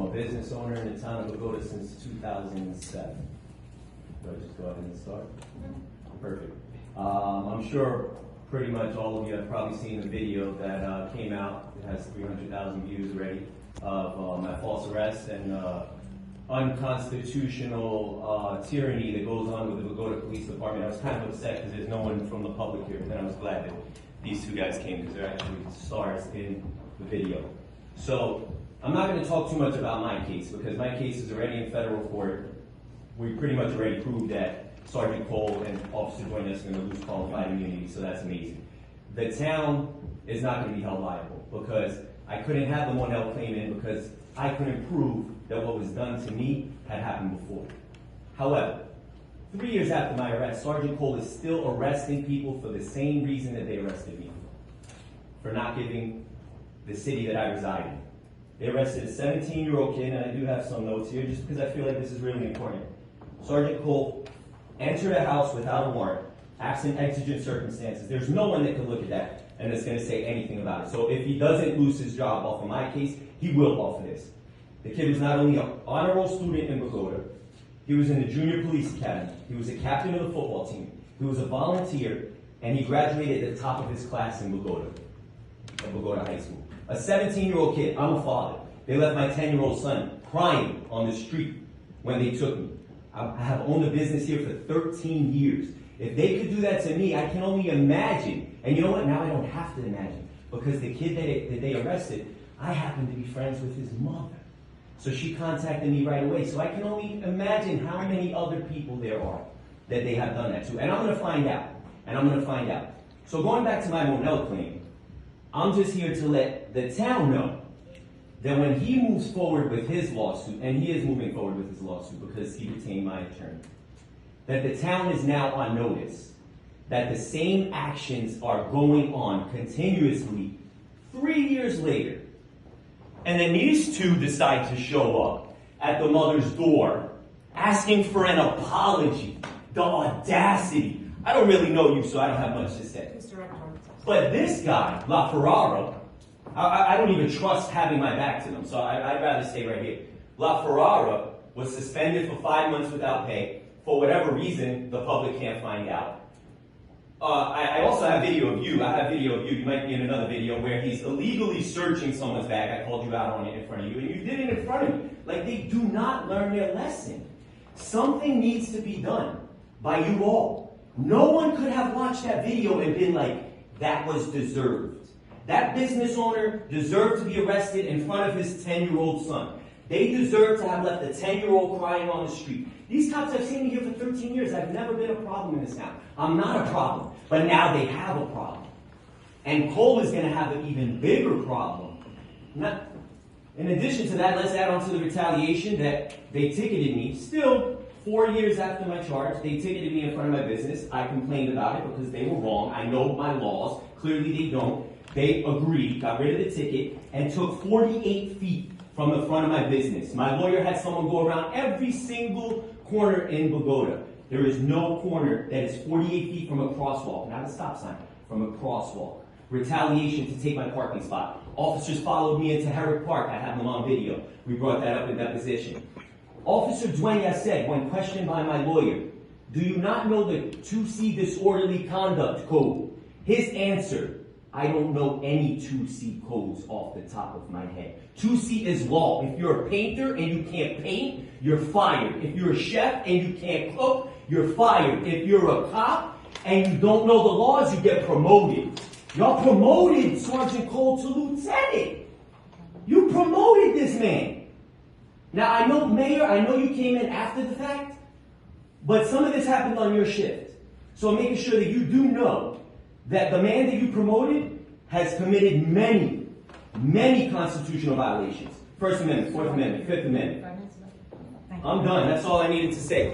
a business owner in the town of Bogota since 2007. Do I just go ahead and start? Perfect. I'm sure pretty much all of you have probably seen the video that came out. It has 300,000 views already of my false arrest and unconstitutional tyranny that goes on with the Bogota Police Department. I was kind of upset because there's no one from the public here, but then I was glad that these two guys came because they're actually stars in the video. So I'm not going to talk too much about my case because my case is already in federal court. We pretty much already proved that Sergeant Cole and Officer Destins are going to lose qualified immunity, so that's amazing. The town is not going to be held liable because I couldn't have the Monell claim in because I couldn't prove that what was done to me had happened before. However, 3 years after my arrest, Sergeant Cole is still arresting people for the same reason that they arrested me, for not giving the city that I reside in. They arrested a 17-year-old kid, and I do have some notes here just because I feel like this is really important. Sergeant Cole entered a house without a warrant, absent exigent circumstances. There's no one that can look at that and is going to say anything about it. So if he doesn't lose his job off of my case, he will off of this. The kid was not only an honor roll student in Bogota, he was in the junior police academy, he was a captain of the football team, he was a volunteer, and he graduated at the top of his class in Bogota High School. A 17-year-old kid, I'm a father. They left my 10-year-old son crying on the street when they took me. I have owned a business here for 13 years. If they could do that to me, I can only imagine. And you know what? Now I don't have to imagine. Because the kid that they arrested, I happen to be friends with his mother. So she contacted me right away. So I can only imagine how many other people there are that they have done that to. And I'm going to find out. So going back to my Monell claim, I'm just here to let the town know that when he moves forward with his lawsuit, and he is moving forward with his lawsuit because he retained my attorney, that the town is now on notice that the same actions are going on continuously 3 years later. And then these two decide to show up at the mother's door asking for an apology. The audacity. I don't really know you, so I don't have much to say. But this guy, La Ferrara, I don't even trust having my back to them, so I'd rather stay right here. La Ferrara was suspended for 5 months without pay. For whatever reason, the public can't find out. I also have video of you. I have video of you. You might be in another video where he's illegally searching someone's bag. I called you out on it in front of you, and you did it in front of me. Like, they do not learn their lesson. Something needs to be done by you all. No one could have watched that video and been like, that was deserved. That business owner deserved to be arrested in front of his 10-year-old son. They deserve to have left a 10-year-old crying on the street. These cops have seen me here for 13 years. I've never been a problem in this town. I'm not a problem. But now they have a problem. And Cole is going to have an even bigger problem. In addition to that, let's add on to the retaliation that they ticketed me. Still, 4 years after my charge, they ticketed me in front of my business. I complained about it because they were wrong. I know my laws. Clearly they don't. They agreed, got rid of the ticket, and took 48 feet from the front of my business. My lawyer had someone go around every single corner in Bogota. There is no corner that is 48 feet from a crosswalk, not a stop sign, from a crosswalk. Retaliation to take my parking spot. Officers followed me into Herrick Park. I have them on video. We brought that up in deposition. Officer Dueñas said, when questioned by my lawyer, do you not know the 2C disorderly conduct code? His answer, I don't know any 2C codes off the top of my head. 2C is law. If you're a painter and you can't paint, you're fired. If you're a chef and you can't cook, you're fired. If you're a cop and you don't know the laws, you get promoted. Y'all promoted Sergeant Cole to lieutenant. You promoted this man. Now, I know, Mayor, I know you came in after the fact, but some of this happened on your shift. So I'm making sure that you do know that the man that you promoted has committed many constitutional violations. First Amendment, Fourth Amendment, Fifth Amendment. I'm done. That's all I needed to say.